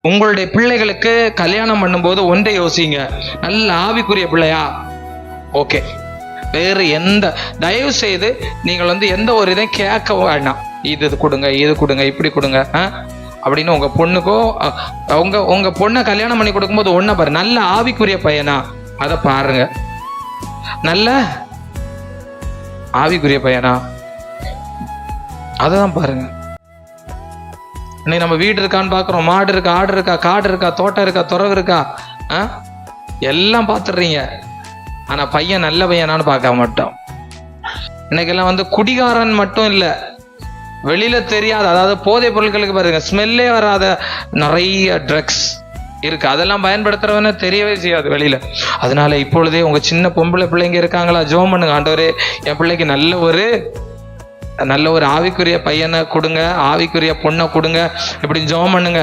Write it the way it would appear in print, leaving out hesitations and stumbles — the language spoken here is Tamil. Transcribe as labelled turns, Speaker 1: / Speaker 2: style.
Speaker 1: உங்களுடைய பிள்ளைகளுக்கு கல்யாணம் பண்ணும்போது ஒன்றை யோசிங்க, நல்ல ஆவிக்குரிய பிள்ளையா? ஓகே. வேறு எந்த, தயவு செய்து நீங்கள் எந்த ஒரு இதையும் கேட்க வேண்டாம். இது கொடுங்க, இது கொடுங்க, இப்படி கொடுங்க அப்படின்னு உங்க பொண்ணுக்கோ உங்க பொண்ணை கல்யாணம் பண்ணி கொடுக்கும்போது ஒன்ன பாரு, நல்ல ஆவிக்குரிய பையனா அதை பாருங்க. நல்ல ஆவிக்குரிய பையனா அதான் பாருங்க. இன்னைக்கு நம்ம வீடு இருக்கான்னு பாக்குறோம், மாடு இருக்கா, ஆடு இருக்கா, காடு இருக்கா, தோட்டம் இருக்கா, துறவு இருக்கா, எல்லாம் பார்த்துடுறீங்க. ஆனா பையன் நல்ல பையனான்னு பார்க்க மாட்டோம். இன்னைக்கெல்லாம் குடிகாரன் மட்டும் இல்லை, வெளியில தெரியாத, அதாவது போதைப் பொருட்களுக்கு பாருங்க, ஸ்மெல்லே வராத நிறைய ட்ரக்ஸ் இருக்கு. அதெல்லாம் பயன்படுத்துறவன தெரியவே செய்யாது வெளியில. அதனால இப்பொழுதே உங்க சின்ன பொம்பளை பிள்ளைங்க இருக்காங்களா, ஜெபம் பண்ணுங்க, ஆண்டவரே என் பிள்ளைக்கு நல்ல ஒரு ஆவிக்குரிய பையனை கொடுங்க, ஆவிக்குரிய பொண்ணை கொடுங்க, இப்படி ஜெபம் பண்ணுங்க.